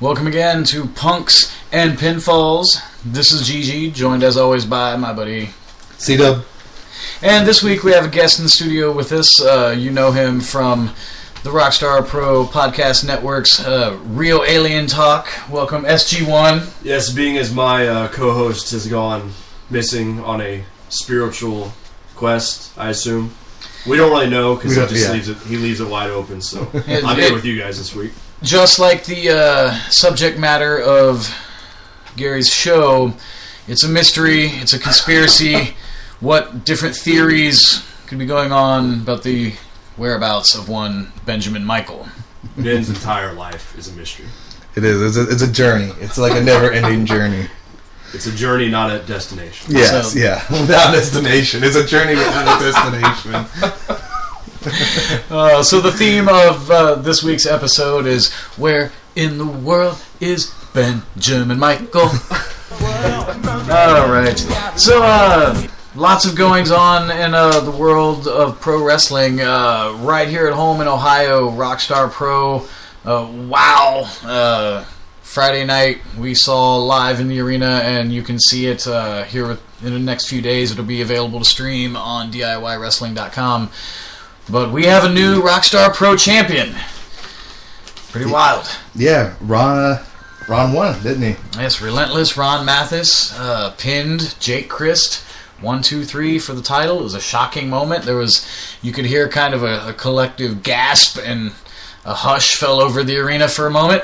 Welcome again to Punks and Pinfalls. This is Gigi, joined as always by my buddy C-Dub. And this week we have a guest in the studio with us. You know him from the Rockstar Pro Podcast Network's Real Alien Talk. Welcome, SG1. Yes, being as my co-host has gone missing on a spiritual quest, I assume. We don't really know because he leaves it wide open. So I'm here with you guys this week. Just like the subject matter of Gary's show, it's a mystery, it's a conspiracy. What different theories could be going on about the whereabouts of one Benjamin Michael? Ben's entire life is a mystery. It is. It's a journey. It's like a never-ending journey. It's a journey, not a destination. Yes, without a destination. It's a journey without a destination. So the theme of this week's episode is, where in the world is Benjamin Michael? Alright. So, lots of goings on in the world of pro wrestling. Right here at home in Ohio, Rockstar Pro. Friday night we saw live in the arena, and you can see it here in the next few days. It'll be available to stream on DIYWrestling.com. But we have a new Rockstar Pro champion. Pretty wild. Yeah, Ron won, didn't he? Yes, Relentless Ron Mathis pinned Jake Christ 1, 2, 3 for the title. It was a shocking moment. You could hear kind of a collective gasp, and a hush fell over the arena for a moment.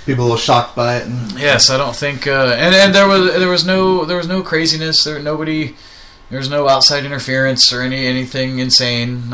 People a little shocked by it. Yes, I don't think, and there was no craziness. There was no outside interference or anything insane.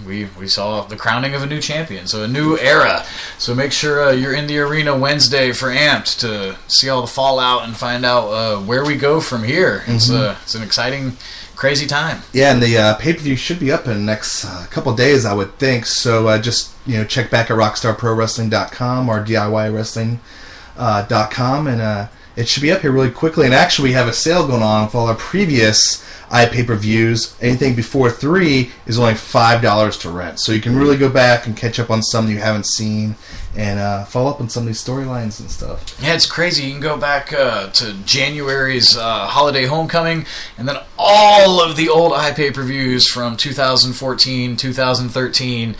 We saw the crowning of a new champion, so a new era. So make sure you're in the arena Wednesday for Amped to see all the fallout and find out where we go from here. Mm-hmm. It's an exciting, crazy time. Yeah, and the pay-per-view should be up in the next couple of days, I would think. So just check back at rockstarprowrestling.com or DIYwrestling.com, and it should be up here really quickly. And actually, we have a sale going on for all our previous pay-per-views. Anything before 3 is only $5 to rent. So you can really go back and catch up on some you haven't seen and follow up on some of these storylines and stuff. Yeah, it's crazy. You can go back to January's Holiday Homecoming, and then all of the old pay-per-views from 2014, 2013.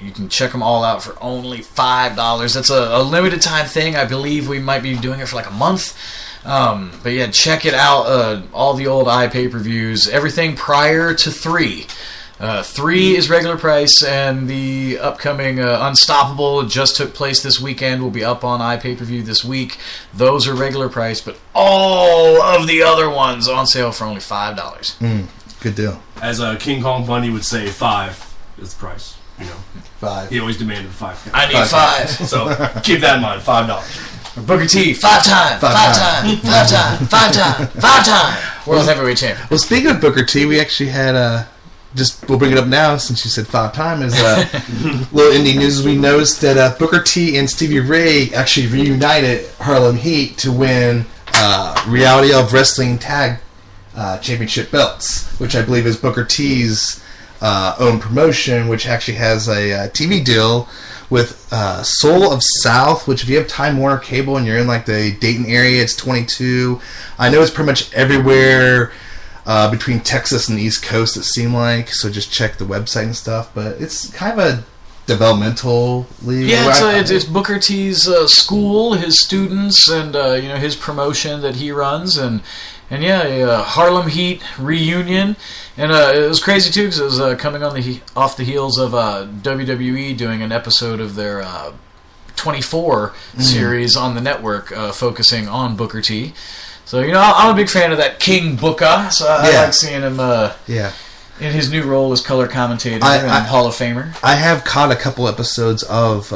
You can check them all out for only $5. That's a limited time thing. I believe we might be doing it for like a month. But yeah, check it out. All the old pay-per-views, everything prior to 3. 3 is regular price, and the upcoming Unstoppable just took place this weekend. Will be up on iPay-per-view this week. Those are regular price, but all of the other ones on sale for only $5. Good deal. As King Kong Bundy would say, 5 is the price. 5. He always demanded 5. I need 5. So keep that in mind. $5. Booker T, 5 time. World Heavyweight Champion. Well, speaking of Booker T, we actually had we'll bring it up now since you said 5 time. Is little indie news. We noticed that Booker T and Stevie Ray actually reunited Harlem Heat to win Reality of Wrestling Tag Championship belts, which I believe is Booker T's own promotion, which actually has a TV deal with Soul of South, which if you have Time Warner Cable and you're in like the Dayton area, it's 22. I know it's pretty much everywhere between Texas and the East Coast, it seemed like, so just check the website and stuff, but it's kind of a developmental league. Yeah, it's Booker T's school, his students, and his promotion that he runs, and yeah, Harlem Heat reunion, and it was crazy too because it was coming on off the heels of WWE doing an episode of their 24 series on the network focusing on Booker T. So I'm a big fan of that King Booker, so I like seeing him. In his new role as color commentator and Hall of Famer. I have caught a couple episodes of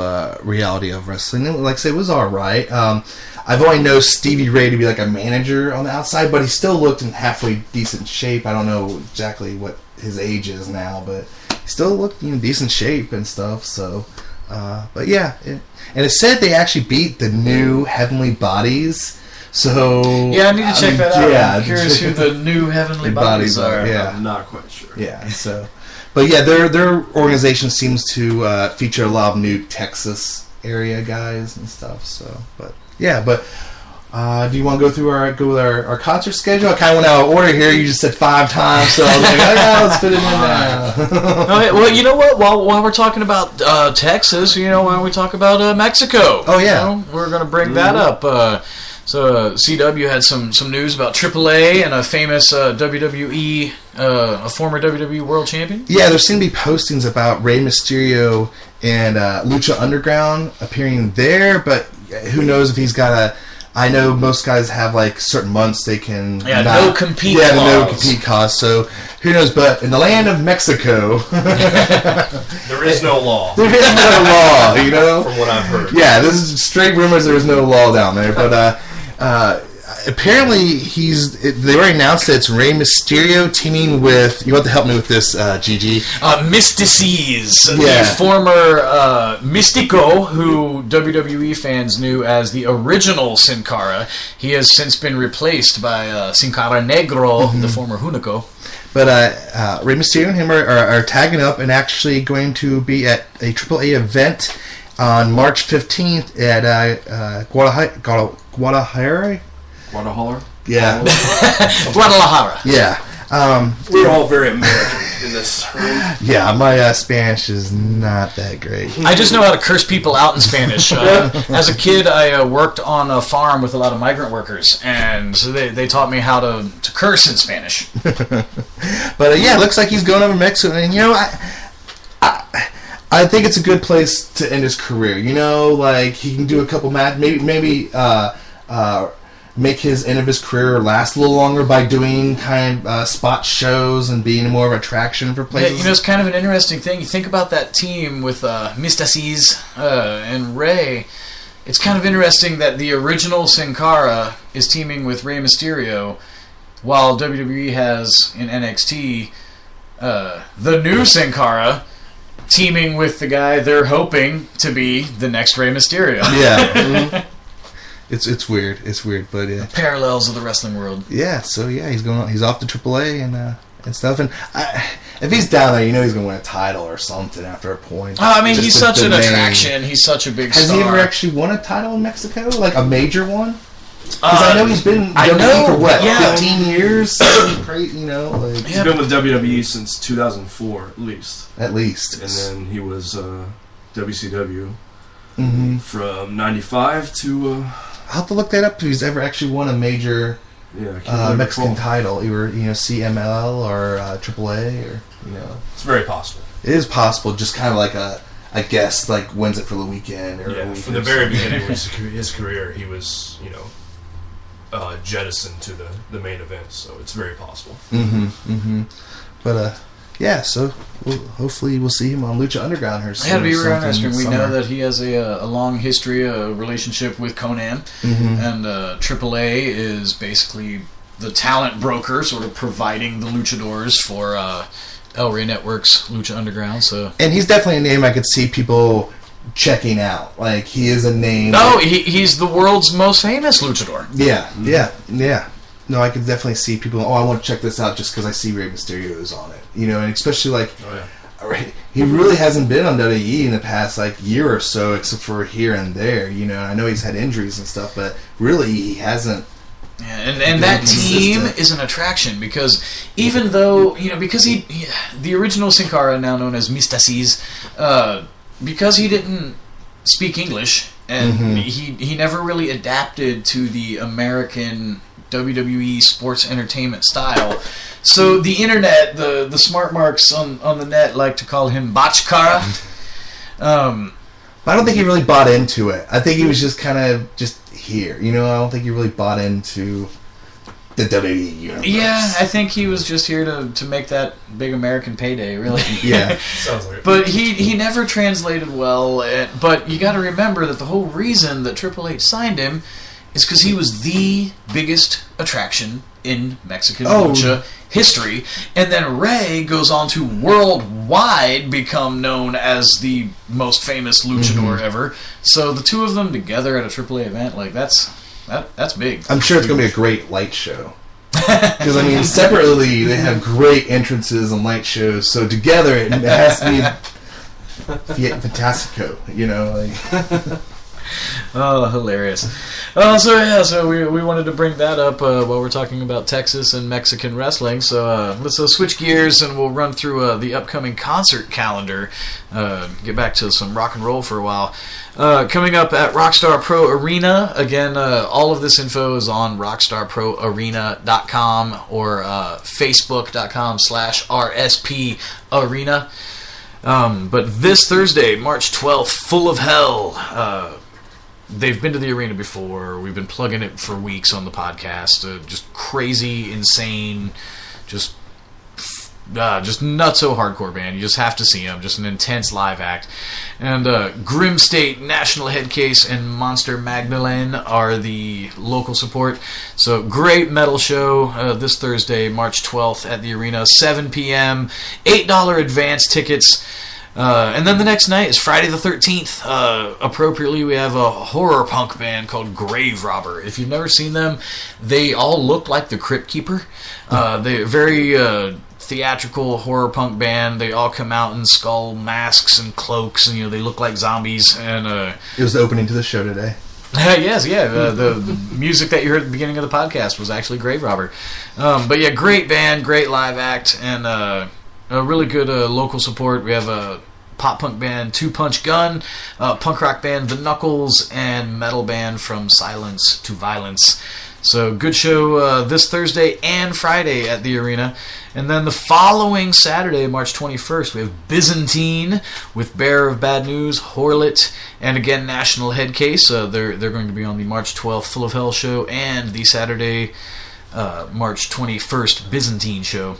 Reality of Wrestling. Like I said, it was alright. I've only known Stevie Ray to be like a manager on the outside, but he still looked in halfway decent shape. I don't know exactly what his age is now, but he still looked in decent shape and stuff. So, but yeah. And it said they actually beat the new Heavenly Bodies. So yeah, I need to check that out. Yeah, I'm curious who the new Heavenly Bodies are. Yeah. I'm not quite sure. Yeah, so, but yeah, their organization seems to feature a lot of new Texas area guys and stuff. So, but yeah, but. Do you want to go with our concert schedule? I kind of went out of order here. You just said 5 times, so I was like, okay, let's fit it in now. Okay, well, you know what? While we're talking about Texas, why don't we talk about Mexico? Oh, yeah. We're going to bring that up. So CW had some news about AAA and a famous WWE, a former WWE World Champion. Yeah, there seem to be postings about Rey Mysterio and Lucha Underground appearing there, but who knows if he's got a... I know most guys have like certain months they can no compete clause. no compete clause. So who knows? But in the land of Mexico, there is no law. There is no law, from what I've heard. Yeah, this is straight rumors. There is no law down there, but apparently they already announced that it's Rey Mysterio teaming with. You want to help me with this, Gigi? Mystices, the former Mystico, who WWE fans knew as the original Sin Cara. He has since been replaced by Sin Cara Negro, the former Hunico. But Rey Mysterio and him are tagging up and actually going to be at a AAA event on March 15th at Guadalajara. Guadalajara? Yeah. Guadalajara. Yeah. We're all very American in this room. Yeah, my Spanish is not that great. I just know how to curse people out in Spanish. As a kid, I worked on a farm with a lot of migrant workers, and so they taught me how to curse in Spanish. But yeah, it looks like he's going over Mexico, and I think it's a good place to end his career. Like he can do a couple matches, maybe make his end of his career last a little longer by doing kind of spot shows and being more of an attraction for places. Yeah, it's kind of an interesting thing. You think about that team with Mystices and Rey. It's kind of interesting that the original Sin Cara is teaming with Rey Mysterio, while WWE has in NXT the new Sin Cara teaming with the guy they're hoping to be the next Rey Mysterio. Yeah. Mm-hmm. It's weird. It's weird, but yeah. Parallels of the wrestling world. Yeah, so yeah, he's off to AAA and stuff. And if he's down there, he's going to win a title or something after a point. He's such an attraction. He's such a big star. Has he ever actually won a title in Mexico? Like a major one? Because I know he's been WWE for what, 15 years? Crazy, He's been with WWE since 2004, at least. At least. And then he was WCW from 95 to... I'll have to look that up if he's ever actually won a major Mexican title. Either, CMLL or AAA or, It's very possible. It is possible, just kind of like I guess, like wins it for the weekend. Or from the very beginning of his career, he was, jettisoned to the main event, so it's very possible. But, so hopefully we'll see him on Lucha Underground here soon. It'll be real interesting. We know that he has a long history, a relationship with Conan, and AAA is basically the talent broker, sort of providing the luchadors for El Rey Network's Lucha Underground. So, and he's definitely a name I could see people checking out. Like, he is a name. No, he's the world's most famous luchador. Yeah. No, I could definitely see people. I want to check this out just because I see Rey Mysterio is on it. And especially he really hasn't been on WWE in the past year or so, except for here and there. I know he's had injuries and stuff, but really he hasn't. Yeah, and that team is an attraction because even though because the original Sin Cara, now known as Mystices, because he didn't speak English and he never really adapted to the American WWE sports entertainment style. So the internet, the smart marks on the net like to call him Botchkara. I don't think he really bought into it. I think he was just kind of just here. I don't think he really bought into the WWE universe. Yeah, I think he was just here to make that big American payday, really. Yeah. Sounds like it. But he never translated well. But you got to remember that the whole reason that Triple H signed him is because he was the biggest attraction in Mexican lucha history. And then Rey goes on to worldwide become known as the most famous luchador ever. So the two of them together at a AAA event, that's big. I'm sure it's going to be a great light show. Because, separately, they have great entrances and light shows. So together, it has to be Fiat Fantastico, like. Oh, hilarious. So we wanted to bring that up while we're talking about Texas and Mexican wrestling. So let's switch gears and we'll run through the upcoming concert calendar. Get back to some rock and roll for a while. Coming up at Rockstar Pro Arena, again, all of this info is on rockstarproarena.com or facebook.com/RSP Arena. But this Thursday, March 12th, Full of Hell. They've been to the arena before. We've been plugging it for weeks on the podcast. Just crazy, insane, just nutso hardcore band. You just have to see them. Just an intense live act. And Grim State, National Headcase, and Monster Magdalene are the local support. So great metal show this Thursday, March 12th at the arena, 7 p.m. $8 advance tickets. And then the next night is Friday the 13th. Appropriately, we have a horror punk band called Grave Robber. If you've never seen them, they all look like the Crypt Keeper. They're very theatrical horror punk band. They all come out in skull masks and cloaks, and they look like zombies. And it was the opening to the show today. Yes, yeah. The music that you heard at the beginning of the podcast was actually Grave Robber. But yeah, great band, great live act, and a really good local support. We have a pop punk band Two Punch Gun, punk rock band The Knuckles, and metal band From Silence to Violence. So good show this Thursday and Friday at the arena. And then the following Saturday, March 21st, we have Byzantine with Bearer of Bad News, Horlet, and again National Headcase. They're going to be on the March 12th Full of Hell show and the Saturday, March 21st Byzantine show.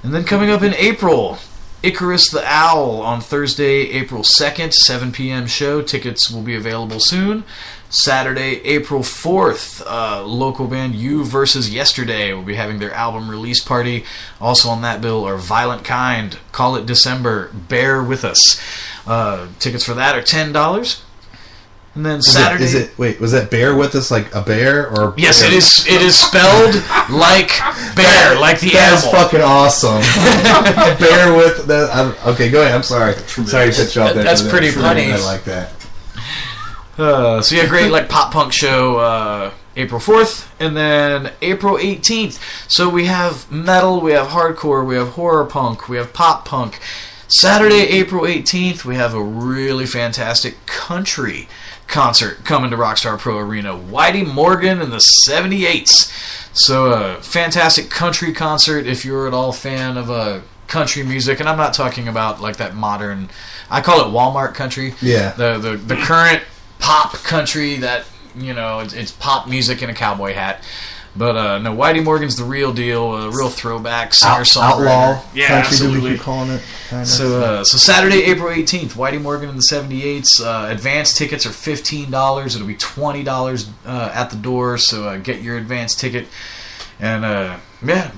And then coming up in April, Icarus the Owl on Thursday, April 2nd, 7 p.m. show. Tickets will be available soon. Saturday, April 4th, local band You Versus Yesterday will be having their album release party. Also on that bill are Violent Kind, Call It December, Bear With Us. Tickets for that are $10. And then Saturday... was that Bear With Us like a bear? Or yes, it is spelled like bear, like the That's animal. fucking awesome. Bear With... okay, go ahead. I'm sorry. Sorry to set you off there. That's pretty funny. I like that. So yeah, great pop punk show April 4th, and then April 18th. So we have metal, we have hardcore, we have horror punk, we have pop punk. Saturday, April 18th, we have a really fantastic country concert coming to Rockstar Pro Arena. Whitey Morgan and the 78s. So a fantastic country concert if you're at all a fan of country music, and I'm not talking about like that modern, I call it Walmart country. Yeah. The current pop country that, it's pop music in a cowboy hat. But no, Whitey Morgan's the real deal, a real throwback singer-songwriter. Outlaw yeah, country, absolutely. you're calling it. Kind of. So Saturday, April 18th, Whitey Morgan and the 78s. Advance tickets are $15. It'll be $20 at the door, so get your advance ticket. And a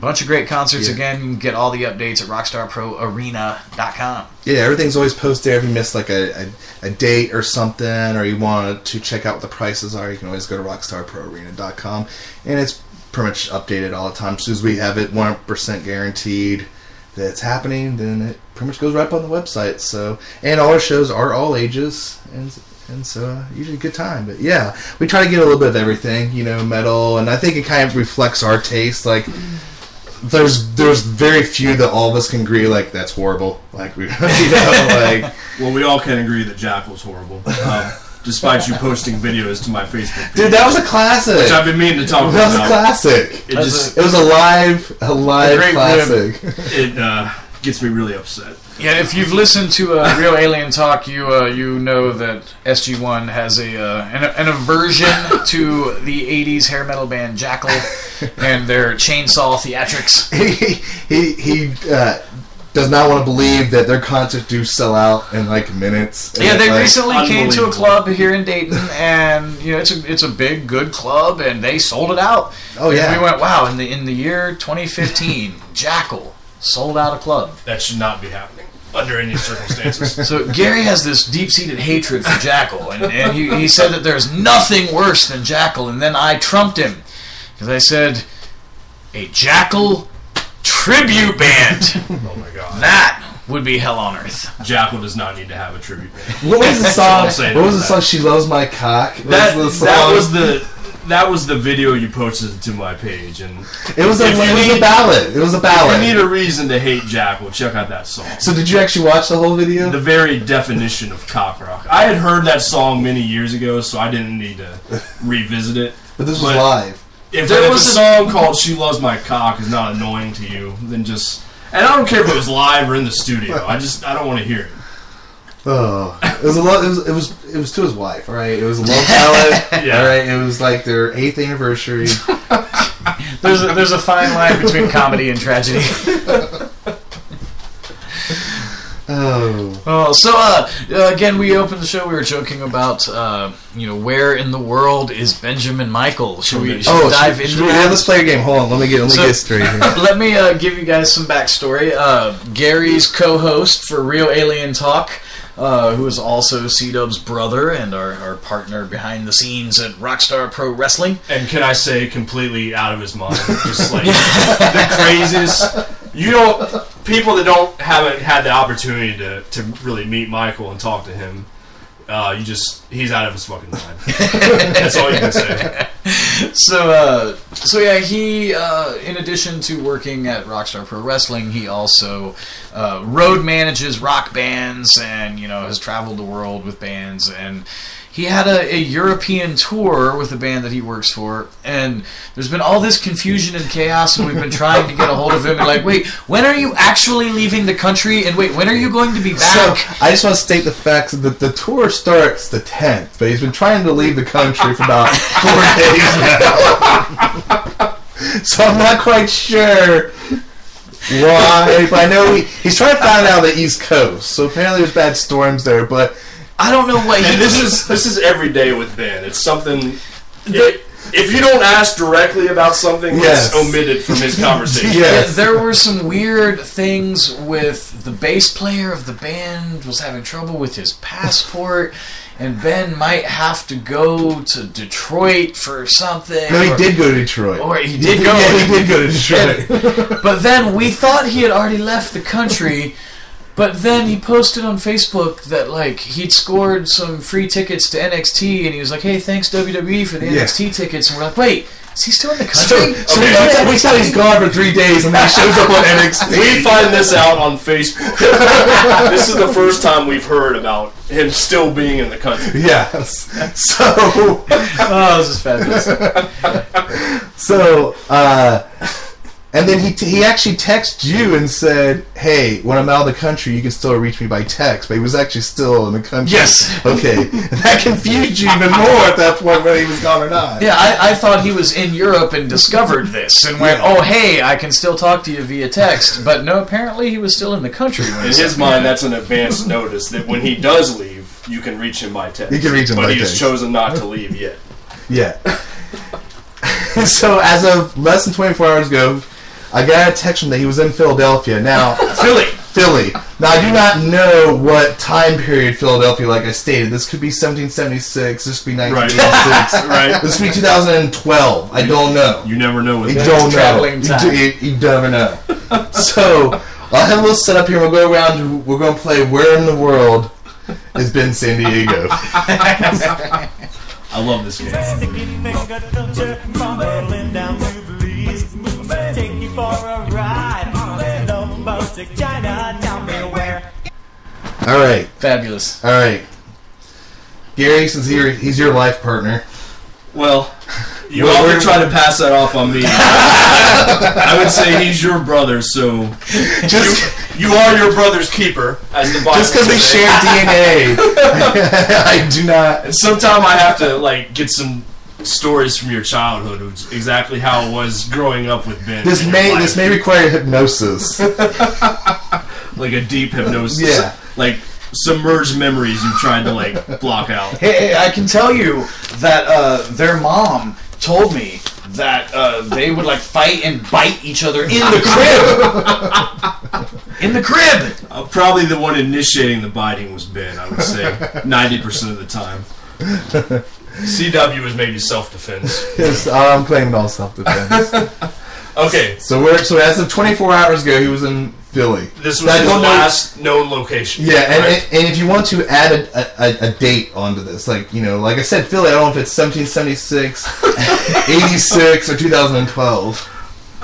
bunch of great concerts. Yeah. Again, you can get all the updates at rockstarproarena.com. Yeah, everything's always posted. If you miss like a date or something, or you want to check out what the prices are, you can always go to rockstarproarena.com. And it's pretty much updated all the time. As soon as we have it 100% guaranteed that it's happening, then it pretty much goes right up on the website. So, and all our shows are all ages, and so usually a good time. But yeah, we try to get a little bit of everything, metal, and I think it kind of reflects our taste. Like, there's very few that all of us can agree, like, that's horrible. Like, we, like... Well, we all can agree that Jackal's horrible. Despite you posting videos to my Facebook page. Dude, that was a classic. Which I've been meaning to talk about. That was a classic. It was a live classic. It gets me really upset. Yeah, if you've listened to Real Alien Talk, you know that SG1 has an aversion to the 80s hair metal band Jackal and their chainsaw theatrics. He does not want to believe that their concerts do sell out in like minutes. Yeah, they recently came to a club here in Dayton, and it's a big, good club, and they sold it out. Oh yeah, and we went, wow! In the year 2015, Jackal sold out a club. That should not be happening under any circumstances. So Gary has this deep-seated hatred for Jackal, and he said that there's nothing worse than Jackal, and then I trumped him because I said, a Jackal tribute band. Oh my god. That would be hell on earth. Jackal does not need to have a tribute band. What was the song? What was the song? She Loves My Cock. That was the video you posted to my page, and it was a ballad. It was a ballad. If you need a reason to hate Jackal, check out that song. So did you actually watch the whole video? The very definition of cock rock. I had heard that song many years ago, so I didn't need to revisit it. But this was live. If a song called "She Loves My Cock" is not annoying to you, then just. And I don't care if it was live or in the studio. I don't want to hear it. Oh, it was a lot. It was to his wife. All right, it was a love ballad. Yeah. All right, it was like their 8th anniversary. There's a fine line between comedy and tragedy. So again, we opened the show. We were joking about where in the world is Benjamin Michael? Should we dive into that? Let's play a game. Hold on, let me get straight here. Let me give you guys some backstory. Gary's co-host for Real Alien Talk, who is also C-Dub's brother and our partner behind the scenes at Rockstar Pro Wrestling. And can I say, completely out of his mind, just like the craziest. People that haven't had the opportunity to really meet Michael and talk to him, he's out of his fucking mind. That's all you can say. So yeah, he in addition to working at Rockstar Pro Wrestling, he also road manages rock bands and has traveled the world with bands, and he had a European tour with the band that he works for, and there's been all this confusion and chaos, and we've been trying to get a hold of him, and like, wait, when are you actually leaving the country, and wait, when are you going to be back? So, I just want to state the facts that the tour starts the 10th, but he's been trying to leave the country for about 4 days now. So I'm not quite sure why, but I know he's trying to find out the East Coast, so apparently there's bad storms there, but I don't know what he... This is every day with Ben. It's something... If you don't ask directly about something, it's omitted from his conversation. Yes. There were some weird things with the bass player of the band was having trouble with his passport, and Ben might have to go to Detroit for something. No, he did go to Detroit. Or he did go. Yeah, he did go to Detroit. But then we thought he had already left the country. But then he posted on Facebook that he'd scored some free tickets to NXT, and he was like, "Hey, thanks WWE for the NXT tickets." And we're like, "Wait, is he still in the country?" So we thought he's gone for 3 days, and then he shows up on NXT. We find this out on Facebook. This is the first time we've heard about him still being in the country. Yes. So, this is fabulous. So, and then he actually texted you and said, "Hey, when I'm out of the country, you can still reach me by text." But he was actually still in the country. Yes. Okay. That confused you even more at that point, whether he was gone or not. Yeah, I thought he was in Europe and discovered this and went, "Oh, hey, I can still talk to you via text." But no, apparently he was still in the country. In his mind, that's an advance notice that when he does leave, you can reach him by text. You can reach him by text. But he has chosen not to leave yet. Yeah. So as of less than 24 hours ago, I got a text from that he was in Philadelphia. Now, Philly. Now, I do not know what time period Philadelphia, like I stated. This could be 1776. This could be 1986. Right. This could be 2012. I don't know. You never know. You don't know. You never know. So, I'll have a little setup here. We'll go around. We're going to play Where in the World is Ben San Diego. I love this game. Take you for a ride on a love boat to China. Tell me where. All right. Fabulous. All right. Gary, since he's your life partner. Well, you often try to pass that off on me. I would say he's your brother, so you are your brother's keeper, as the Bible just because they share DNA. I do not. And sometime I have to get some stories from your childhood, exactly how it was growing up with Ben. This may require hypnosis, like a deep hypnosis. Yeah, like submerged memories you tried to block out. Hey, I can tell you that their mom told me that they would fight and bite each other in the crib. In the crib. Probably the one initiating the biting was Ben. I would say 90% of the time. CW was maybe self-defense. Yes, I'm claiming all self-defense. Okay. So as of 24 hours ago, he was in Philly. This was his last known location. Yeah, and if you want to add a date onto this, like I said, Philly, I don't know if it's 1776, 86, or 2012.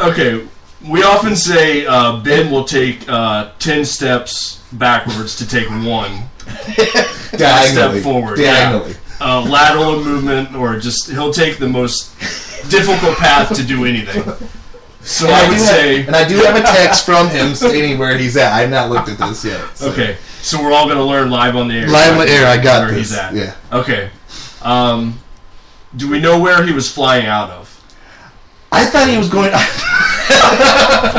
Okay, we often say Ben will take 10 steps backwards to take one Diagonally. step forward. Diagonally. Yeah. Lateral movement, or he'll take the most difficult path to do anything. So I would say... And I do have a text from him stating where he's at. I have not looked at this yet. So. Okay, so we're all going to learn live on the air. Live on the air, I got where this. He's at. Yeah. Okay. Do we know where he was flying out of? I thought he was going...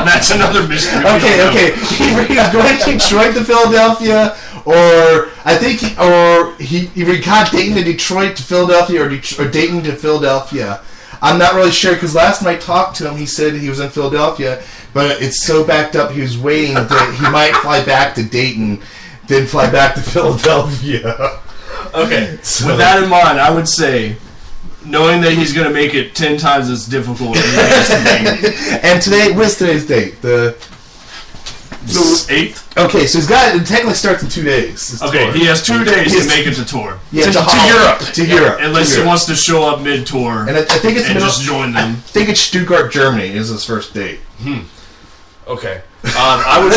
That's another mystery. Okay. He was going to Detroit to Philadelphia, or I think he got Dayton to Detroit to Philadelphia, or Dayton to Philadelphia. I'm not really sure, because last time I talked to him, he said he was in Philadelphia, but it's so backed up, he was waiting that he might fly back to Dayton, then fly back to Philadelphia. Okay, so with that in mind, I would say, knowing that he's going to make it 10 times as difficult as he is to me. And today, what's today's date? The 8th? Okay, so it technically starts in 2 days. Okay, he has 2 days to make it to tour. Yeah, to Europe. To Europe. Unless he wants to show up mid-tour and I think it's just join them. I think it's Stuttgart, Germany is his first date. Okay. I would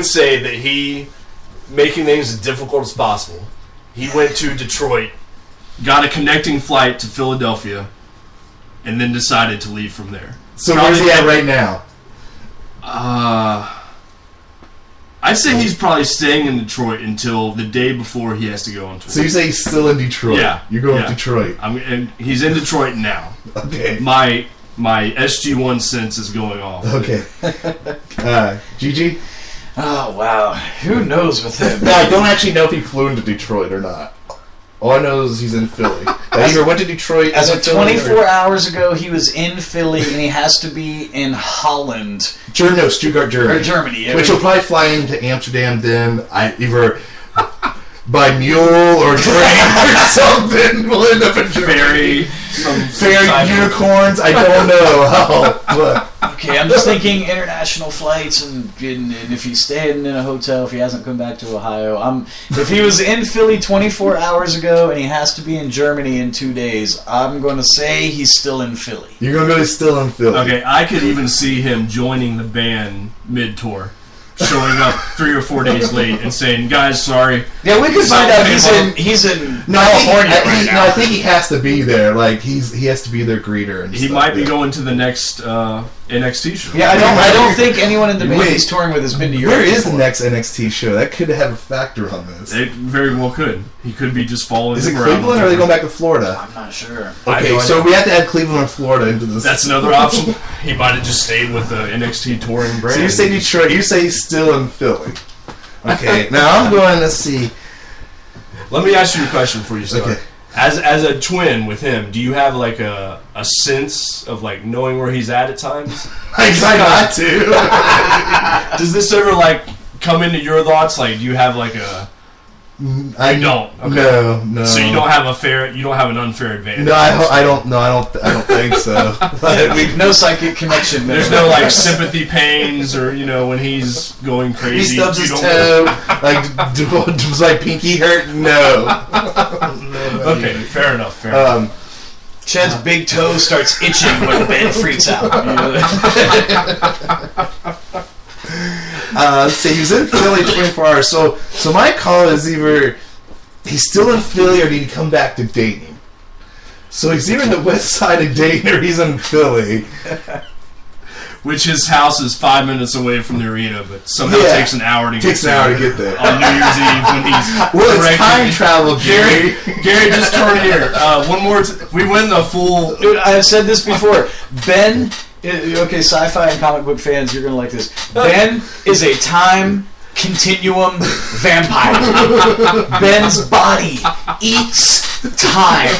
say that he, making things as difficult as possible, he went to Detroit, got a connecting flight to Philadelphia, and then decided to leave from there. So where's he at right now? I'd say he's probably staying in Detroit until the day before he has to go on tour. So you say he's still in Detroit? Yeah. You're going to Detroit. And he's in Detroit now. Okay. My SG1 sense is going off. Okay. Gigi? Oh, wow. Who knows with him? No, I don't actually know if he flew into Detroit or not. All I know is he's in Philly. I either went to Detroit... As of 24 hours ago, he was in Philly, and he has to be in Holland. Stuttgart, Germany. Or Germany, yeah. Which will probably fly into Amsterdam then, either by mule or train or something. We'll end up in Germany. Fairy unicorns, I don't know how. Okay, I'm just thinking international flights, and if he's staying in a hotel, if he hasn't come back to Ohio. If he was in Philly 24 hours ago and he has to be in Germany in 2 days, I'm going to say he's still in Philly. You're going to go still in Philly. Okay, I could even see him joining the band mid-tour, showing up 3 or 4 days late and saying, "Guys, sorry." Yeah, we could find out he's in California right now. No, I think he has to be there. Like he has to be their greeter. And he might be going to the next NXT show. Yeah, I don't think anyone in the band he's touring with has been to Europe. Where is the next NXT show? That could have a factor on this. It very well could. He could be just following. Is it Cleveland or are they going back to Florida? I'm not sure. Okay, so we have to add Cleveland or Florida into this. That's another option. He might have just stayed with the NXT touring brand. So you say Detroit. You say he's still in Philly. Okay, now I'm going to see. Let me ask you a question for you, Star. Okay. As a twin with him, do you have like a sense of like knowing where he's at times? I try not to. Does this ever like come into your thoughts? Like, do you have like a? I don't. Okay. No. So you don't have an unfair advantage. No, I don't think so. No psychic connection. There's no like sympathy pains or when he's going crazy. He stubs his toe. Does my pinky hurt? No. Okay, fair enough. Chad's big toe starts itching when Ben freaks out. Let's see, he was in Philly 24 hours. So my call is either he's still in Philly or did he come back to Dayton? So he's either in the west side of Dayton or he's in Philly. Which his house is 5 minutes away from the arena, but somehow takes an hour to get there. On New Year's Eve when he's... Well, it's time travel, Gary. Gary, just turn here. One more... we win the full... Dude, I've said this before. Ben... Okay, sci-fi and comic book fans, you're going to like this. Ben is a time continuum vampire. Ben's body eats time.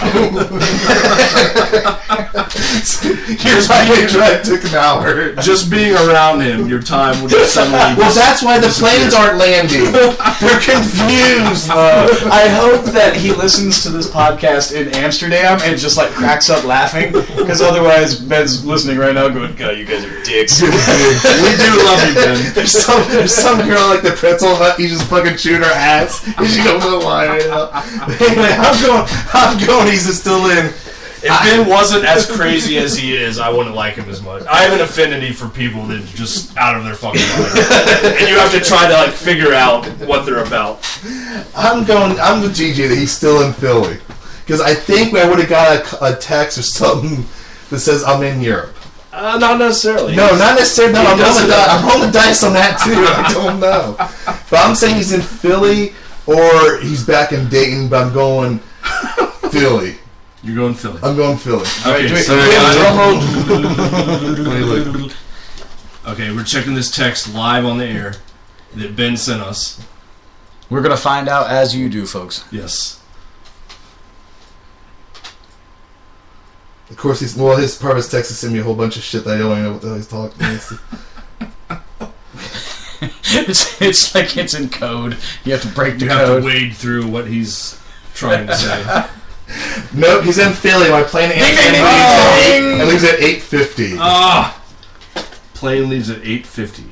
Your time drive took an hour. Just being around him, your time would just suddenly. Well, that's why the planes aren't landing. They're confused. I hope that he listens to this podcast in Amsterdam and just like cracks up laughing, because otherwise Ben's listening right now going, God, you guys are dicks. We do love you, Ben. There's some girl like the pretzel hut. You just fucking shoot her ass. And she goes to the line right now. Anyway, I'm going. He's still in. If Ben wasn't as crazy as he is, I wouldn't like him as much. I have an affinity for people that are just out of their fucking mind, and you have to try to like figure out what they're about. I'm with GG that he's still in Philly, because I think I would have got a text or something that says I'm in Europe. Not necessarily. No, not necessarily. No, I'm rolling dice on that too. I don't know, but I'm saying he's in Philly or he's back in Dayton. But I'm going Philly. You're going Philly. I'm going Philly. Okay, Look. Okay, we're checking this text live on the air that Ben sent us. We're going to find out as you do, folks. Yes. Of course, his part of his text is sending me a whole bunch of shit that I don't even know what the hell he's talking about. It's like it's in code. You have to break the You code. have to wade through what he's trying to say. Nope, he's in Philly. My plane leaves at 8:50. Plane leaves at 8:50.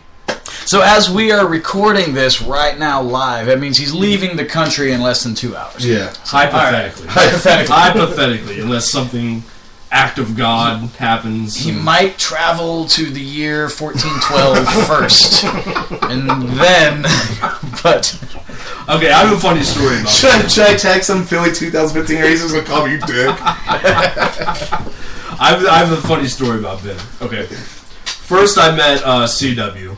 So as we are recording this right now live, that means he's leaving the country in less than 2 hours. Yeah. Hypothetically. Hypothetically, unless something act of God happens. He might travel to the year 1412 first. And then... But... Okay, I have a funny story about that. Should I text him Philly 2015 or he's just going to call me you dick? I have a funny story about Ben. Okay. First I met CW.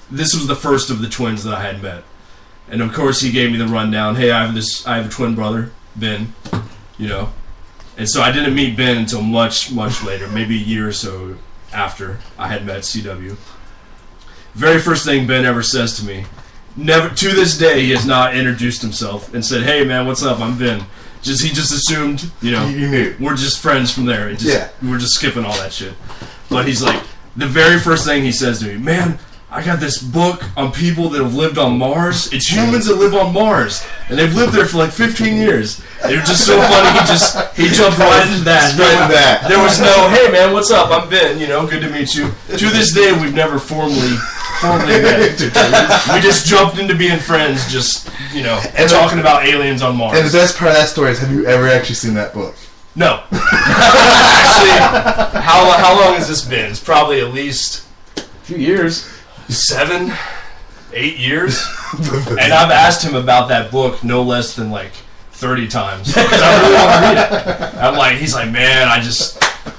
This was the first of the twins that I had met. And of course he gave me the rundown. Hey, I have a twin brother, Ben. You know. And so I didn't meet Ben until much, much later, maybe a year or so after I had met CW. Very first thing Ben ever says to me, never to this day he has not introduced himself and said, "Hey man, what's up? I'm Ben." He just assumed, you knew. We're just friends from there. We're just skipping all that shit. But he's like, the very first thing he says to me, "Man, I got this book on people that have lived on Mars. It's humans that live on Mars, and they've lived there for like 15 years." They're just so funny. He jumped right into that. There was no, "Hey man, what's up? I'm Ben. Good to meet you." To this day, we've never formally met. We just jumped into being friends, and talking about aliens on Mars. And the best part of that story is, have you ever actually seen that book? No. Actually, how long has this been? It's probably at least a few years. 7, 8 years. And I've asked him about that book no less than like 30 times. Because I really want to read it. He's like, "Man,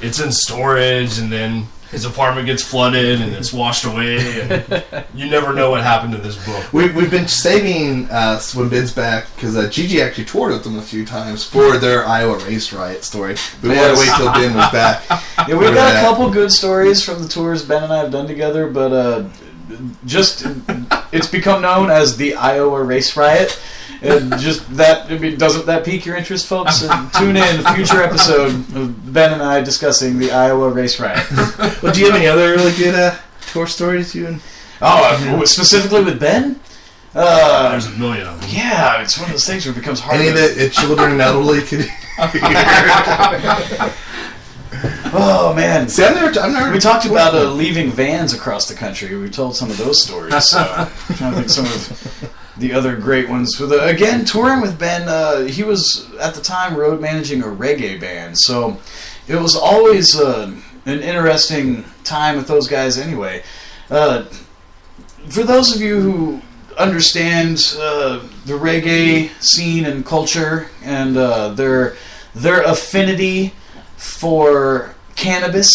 it's in storage," and then his apartment gets flooded and it's washed away, and you never know what happened to this book. We've been saving when Ben's back, because Gigi actually toured with them a few times for their Iowa race riot story. We wanted to wait till Ben was back. Yeah, we've got a couple good stories from the tours Ben and I have done together, but it's become known as the Iowa race riot. And doesn't that pique your interest, folks? Tune in a future episode of Ben and I discussing the Iowa race riot. Well, do you have any other really good tour stories? Specifically with Ben? There's a million of them. Yeah, it's one of those things where it becomes hard. Any that children and elderly could hear? Oh man! See, we talked about leaving vans across the country. We told some of those stories. I'm trying to think some of the other great ones. Again, touring with Ben, he was at the time road managing a reggae band, so it was always an interesting time with those guys. Anyway, for those of you who understand the reggae scene and culture and their affinity for cannabis.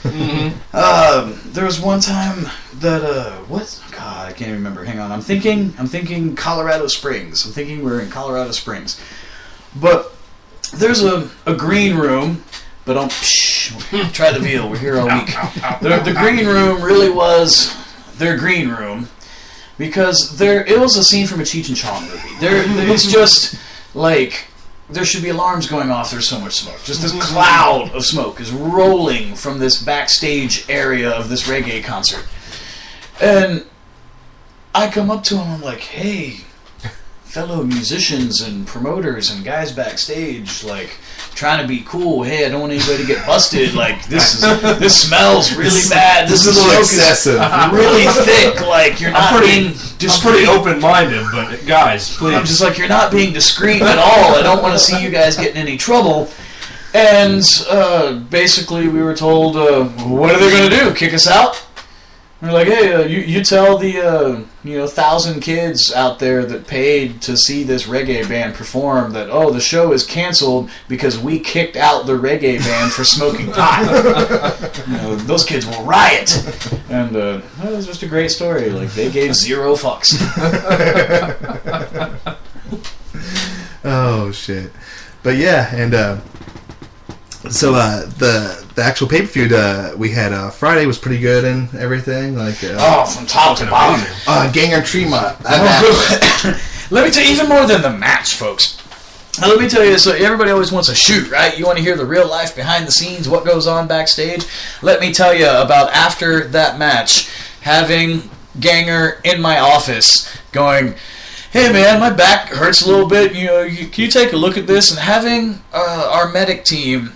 There was one time that I can't even remember. Hang on, I'm thinking Colorado Springs. I'm thinking we're in Colorado Springs, but there's a green room. But don't try the veal. We're here all week. The green room really was their green room, because it was a scene from a Cheech and Chong movie. It's just like there should be alarms going off. There's so much smoke. Just this cloud of smoke is rolling from this backstage area of this reggae concert. And I come up to him, I'm like, hey, fellow musicians and promoters and guys backstage, like, trying to be cool. Hey, I don't want anybody to get busted. Like, this smells really bad. This is a little excessive. Really thick. Like, you're not being discreet. I'm pretty open-minded, but guys, please. I'm just like, you're not being discreet at all. I don't want to see you guys get in any trouble. And basically, we were told, what are they going to do? Kick us out? We're like, hey, you tell the 1,000 kids out there that paid to see this reggae band perform that, the show is canceled because we kicked out the reggae band for smoking pot. Those kids will riot. And it was just a great story. Like, they gave 0 fucks. Oh shit! But yeah, and so the actual pay-per-view we had Friday was pretty good and everything. Like from top to bottom. Ganger Tremont. Let me tell you, even more than the match, folks. Now, let me tell you, so everybody always wants a shoot, right? You want to hear the real life behind the scenes, what goes on backstage. Let me tell you about after that match, having Ganger in my office going, hey man, my back hurts a little bit. Can you take a look at this? And having our medic team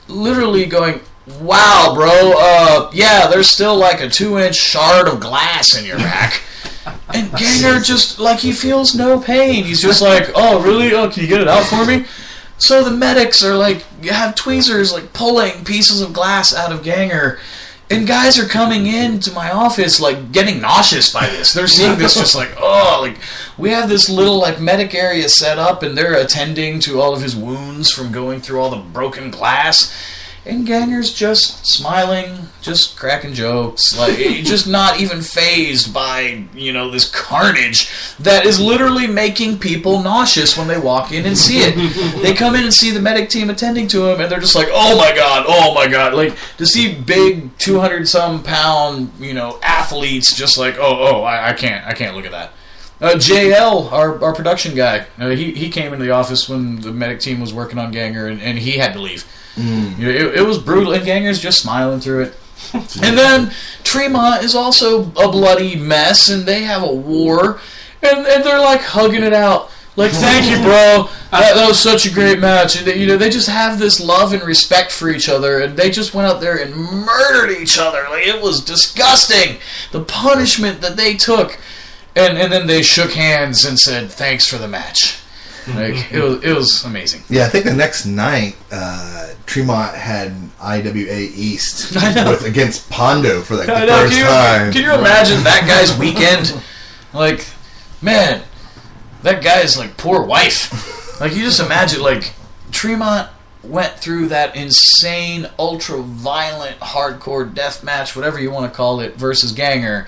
literally going, wow, bro, yeah, there's still like a 2-inch shard of glass in your back. And Ganger just, like, he feels no pain. He's just like, oh, really? Oh, can you get it out for me? So the medics are like, have tweezers, like, pulling pieces of glass out of Ganger. And guys are coming into my office, like, getting nauseous by this. They're seeing this just like, we have this little, like, medic area set up, and they're attending to all of his wounds from going through all the broken glass. And Ganger's just smiling, just cracking jokes, like, just not even fazed by, this carnage that is literally making people nauseous when they walk in and see it. They come in and see the medic team attending to him, and they're just like, oh my god. Like, to see big 200-some pound, athletes just like, I can't look at that. JL, our production guy, he came into the office when the medic team was working on Ganger, and he had to leave. It was brutal, and Ganger's just smiling through it. And then Tremont is also a bloody mess, and they have a war, and they're like hugging it out. Like, thank you, bro. That was such a great match. And they just have this love and respect for each other, and they just went out there and murdered each other. Like, it was disgusting. The punishment that they took. And then they shook hands and said, thanks for the match. Like, it was amazing. Yeah, I think the next night, Tremont had IWA East against Pondo for like the first time. Can you imagine that guy's weekend? Like, man, that guy's like poor wife. Like, you just imagine, like, Tremont went through that insane, ultra-violent, hardcore death match, whatever you want to call it, versus Ganger.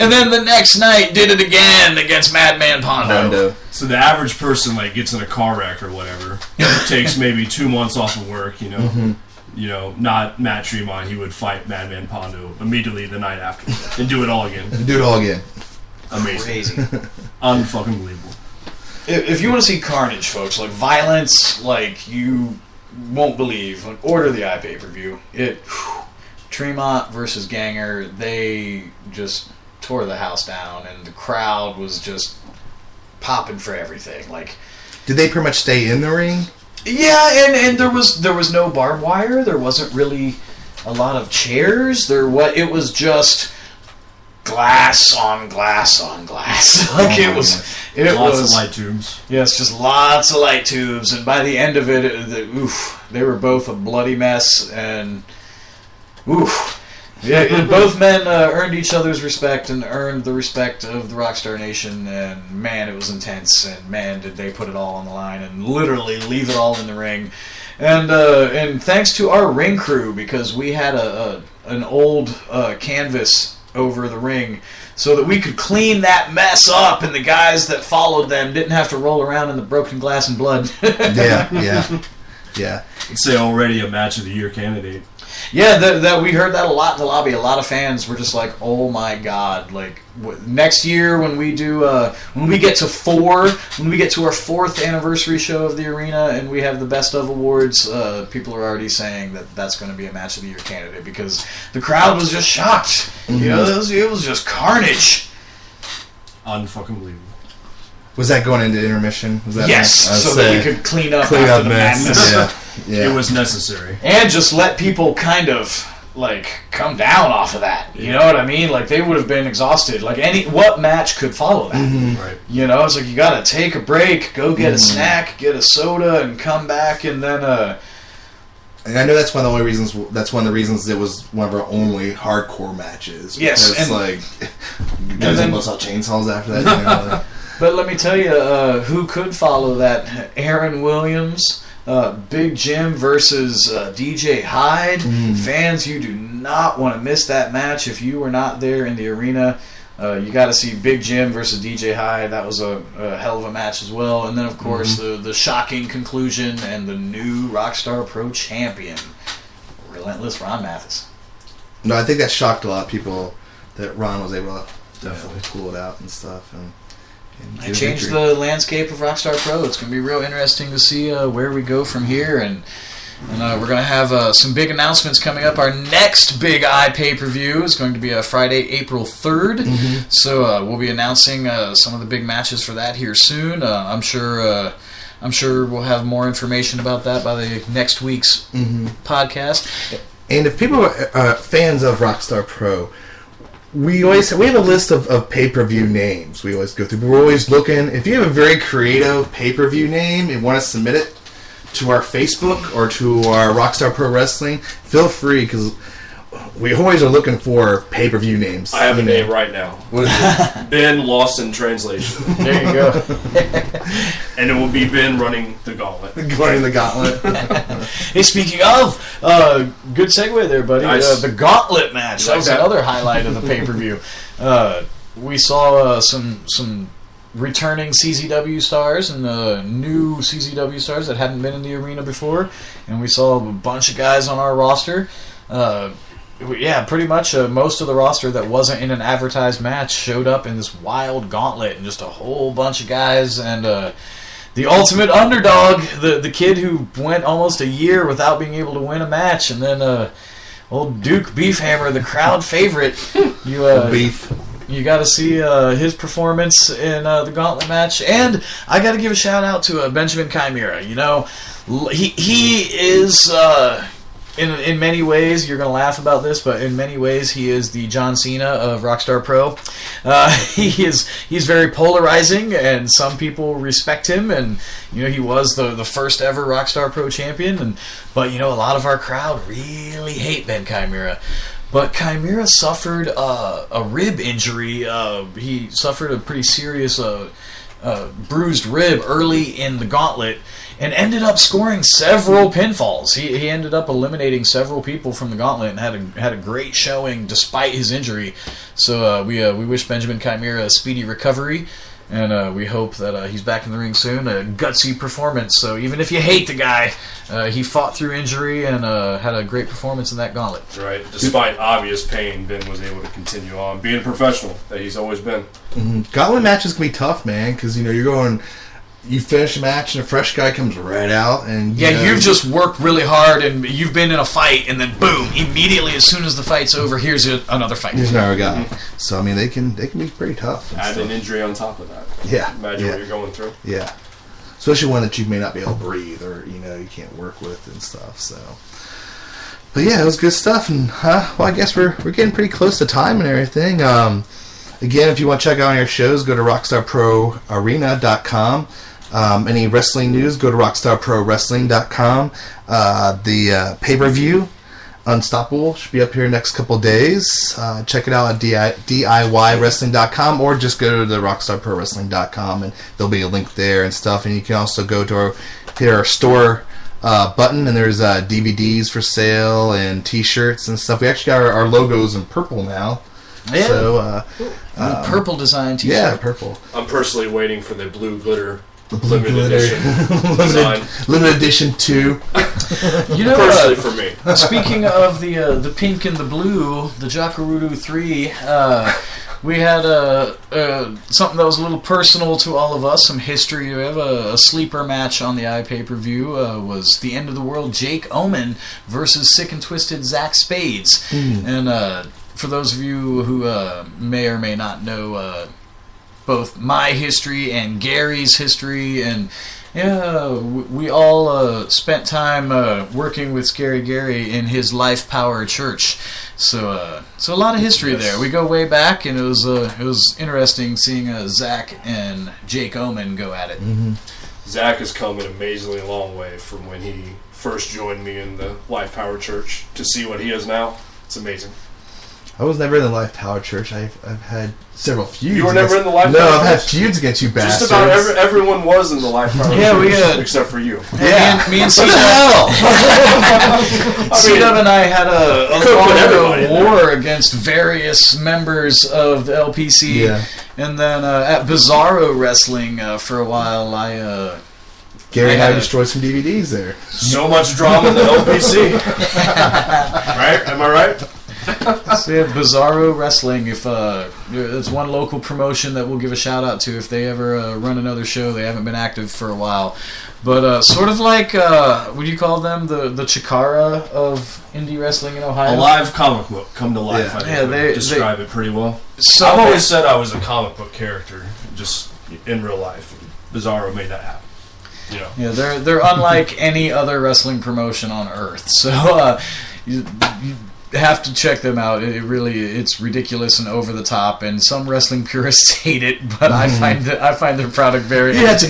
And then the next night did it again against Madman Pondo. So the average person, like, gets in a car wreck or whatever, takes maybe 2 months off of work, not Matt Tremont. He would fight Madman Pondo immediately the night after and do it all again. Amazing. Crazy. Unfucking believable. If you want to see carnage, folks, like violence, like you won't believe, like, order the iPay-per-view. Tremont versus Ganger, they just tore the house down, and the crowd was just popping for everything. Like, did they pretty much stay in the ring? Yeah, and there was no barbed wire. There wasn't really a lot of chairs. It was just glass on glass on glass. Like, it was lots of light tubes. Yes, just lots of light tubes. And by the end of it, they were both a bloody mess, and yeah, both men earned each other's respect and earned the respect of the Rockstar Nation, and man, it was intense, and man, did they put it all on the line and literally leave it all in the ring. And thanks to our ring crew, because we had an old canvas over the ring so that we could clean that mess up, and the guys that followed them didn't have to roll around in the broken glass and blood. Yeah. It's already a match of the year candidate. Yeah, that we heard that a lot in the lobby. A lot of fans were just like, "Oh my god!" Like next year when we do, when we get to our 4th anniversary show of the arena, and we have the best of awards, people are already saying that that's going to be a match of the year candidate because the crowd was just shocked. Mm-hmm. You know, it was just carnage. Unfucking believable. Was that going into intermission? Was that yes, so that we could clean up after the madness. Yeah. It was necessary. And just let people kind of, like, come down off of that. You know what I mean? Like, they would have been exhausted. Like, what match could follow that? Mm-hmm. Right. You know, it's like you gotta take a break, go get a snack, get a soda, and come back, and then, And I know that's one of the reasons it was one of our only hardcore matches. Yes, because, like, you guys almost out chainsaws after that. You know, like. But let me tell you, who could follow that? Aaron Williams, Big Jim versus DJ Hyde. Fans, you do not want to miss that match if you were not there in the arena. You got to see Big Jim versus DJ Hyde. That was a hell of a match as well. And then, of course, the shocking conclusion and the new Rockstar Pro champion, Relentless Ron Mathis. No, I think that shocked a lot of people that Ron was able to Definitely pull it out and stuff. And It changed the landscape of Rockstar Pro. It's going to be real interesting to see where we go from here. And we're going to have some big announcements coming up. Our next big pay-per-view is going to be Friday, April 3rd. So we'll be announcing some of the big matches for that here soon. I'm sure we'll have more information about that by the next week's podcast. And if people are fans of Rockstar Pro, we have a list of pay-per-view names we always go through. But we're always looking. If you have a very creative pay-per-view name and want to submit it to our Facebook or to our Rockstar Pro Wrestling, feel free, because we always are looking for pay-per-view names. I have a name right now. What is it? Ben Lost in Translation. There you go. And it will be Ben running the gauntlet. Running the gauntlet. Hey, speaking of, good segue there, buddy. Nice. The gauntlet match. That Like was that? another highlight of the pay-per-view. We saw some returning CZW stars and new CZW stars that hadn't been in the arena before, and we saw a bunch of guys on our roster. Yeah, pretty much most of the roster that wasn't in an advertised match showed up in this wild gauntlet, and just a whole bunch of guys. And the ultimate underdog, the kid who went almost a year without being able to win a match, and then old Duke Beefhammer, the crowd favorite. Beef. You got to see his performance in the gauntlet match, and I got to give a shout out to Benjamin Chimera. You know, he is. In many ways, you're going to laugh about this, but in many ways, he is the John Cena of Rockstar Pro. He's very polarizing, and some people respect him. And you know, he was the first ever Rockstar Pro champion. But you know, a lot of our crowd really hate Ben Chimera. But Chimera suffered a rib injury. He suffered a pretty serious bruised rib early in the gauntlet, and ended up scoring several pinfalls. He ended up eliminating several people from the gauntlet and had a great showing despite his injury. So we wish Benjamin Chimera a speedy recovery, and we hope that he's back in the ring soon. A gutsy performance. So even if you hate the guy, he fought through injury and had a great performance in that gauntlet. Right. Despite obvious pain, Ben was able to continue on being a professional that he's always been. Gauntlet matches can be tough, man, because you know you finish a match and a fresh guy comes right out, and you've just worked really hard and you've been in a fight, and then boom, immediately as soon as the fight's over, here's another fight. Here's another guy. So I mean, they can be pretty tough. Add an injury on top of that. Yeah. Imagine what you're going through. Yeah. Especially one that you may not be able to breathe, or you can't work with and stuff. So, but yeah, it was good stuff. And well, I guess we're getting pretty close to time and everything. Again, if you want to check out our shows, go to rockstarproarena.com. Any wrestling news, go to rockstarprowrestling.com. The pay-per-view, Unstoppable, should be up here next couple days. Check it out at DIYwrestling.com, or just go to the rockstarprowrestling.com, and there'll be a link there and stuff. And you can also go to hit our store button, and there's DVDs for sale and T-shirts and stuff. We actually got our logos in purple now. Yeah. So, purple design T-shirt. Yeah, purple. I'm personally waiting for the blue glitter limited edition design. Limited edition 2. Personally for me. Speaking of the pink and the blue, the Jakarudu 3, we had something that was a little personal to all of us, some history. We have a sleeper match on the iPay-per-view. Was the End of the World Jake Omen versus Sick and Twisted Zach Spades. And for those of you who may or may not know both my history and Gary's history, and we all spent time working with Scary Gary in his Life Power Church. So a lot of history there. We go way back, and it was interesting seeing Zach and Jake Omen go at it. Zach has come an amazingly long way from when he first joined me in the Life Power Church to see what he is now. It's amazing. I was never in the Life Power Church. I've had several feuds. You were never in the Life Power Church? No, I've had feuds against you bastards. Just about everyone was in the Life Power Church, except for you. Yeah, me and C-Dub. C-Dub and I had a long war against various members of the LPC. Yeah. And then at Bizarro Wrestling for a while, Gary and I destroyed some DVDs there. So much drama in the LPC. Right? Am I right? So yeah, Bizarro Wrestling. If it's one local promotion that we'll give a shout out to if they ever run another show. They haven't been active for a while, but sort of like what do you call them? The Chikara of indie wrestling in Ohio. A live comic book come to life. I think they describe it pretty well. So I've always said I was a comic book character, just in real life. Bizarro made that happen. You know. Yeah, they're unlike any other wrestling promotion on earth. So you have to check them out. It's ridiculous and over the top, and some wrestling purists hate it, but I find their product very. You have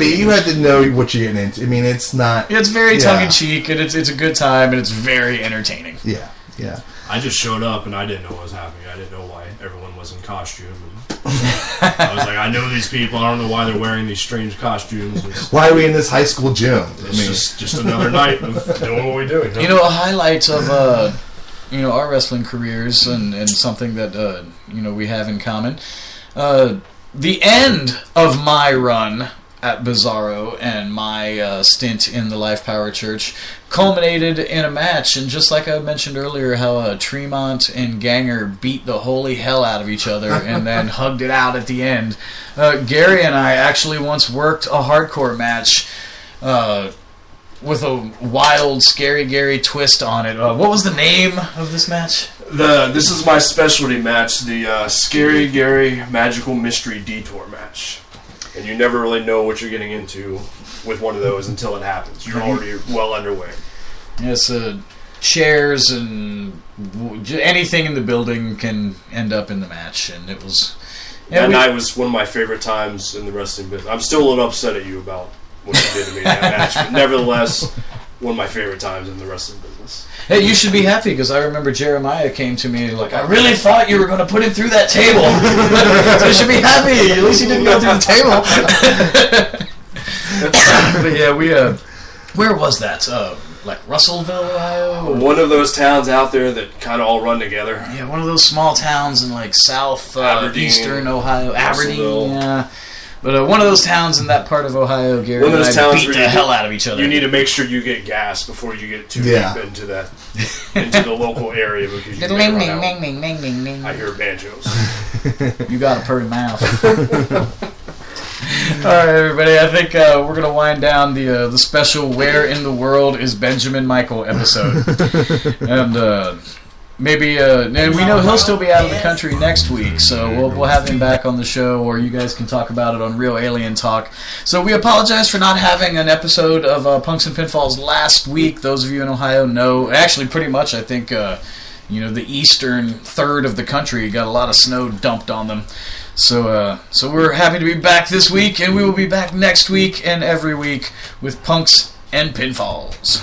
to know what you're getting into. I mean, it's not. It's very tongue in cheek, and it's a good time, and it's very entertaining. Yeah. I just showed up and I didn't know what was happening. I didn't know why everyone was in costume. I was like, I know these people. I don't know why they're wearing these strange costumes. Why are we in this high school gym? It's just another night of doing what we do. You know, a highlight of our wrestling careers and something that we have in common. The end of my run at Bizarro and my stint in the Life Power Church culminated in a match, and just like I mentioned earlier, how Tremont and Ganger beat the holy hell out of each other and then hugged it out at the end. Gary and I actually once worked a hardcore match with a wild, Scary Gary twist on it. What was the name of this match? This is my specialty match, the Scary Gary Magical Mystery Detour match. And you never really know what you're getting into with one of those until it happens. You're already well underway. Yes, chairs and anything in the building can end up in the match, and it was. That night was one of my favorite times in the wrestling business. I'm still a little upset at you about what you did to me in that match, but nevertheless, one of my favorite times in the wrestling business. Hey, you should be happy, because I remember Jeremiah came to me like, I really thought you were going to put him through that table. So you should be happy. At least you didn't go through the table. But yeah, where was that? Like Russellville, Ohio? One of those towns out there that kind of all run together. Yeah, one of those small towns in like eastern Ohio. Aberdeen, yeah. But one of those towns in that part of Ohio, Gary, and I beat the hell out of each other. You need to make sure you get gas before you get too deep into the local area, because you can run out. I hear banjos. You got a pretty mouth. All right, everybody. I think we're going to wind down the special "Where in the World is Benjamin Michael" episode, and. Maybe, and we know he'll still be out of the country next week, so we'll have him back on the show, or you guys can talk about it on Real Alien Talk. So we apologize for not having an episode of Punks and Pinfalls last week. Those of you in Ohio know, actually pretty much, I think, the eastern third of the country got a lot of snow dumped on them. So we're happy to be back this week, and we will be back next week and every week with Punks and Pinfalls.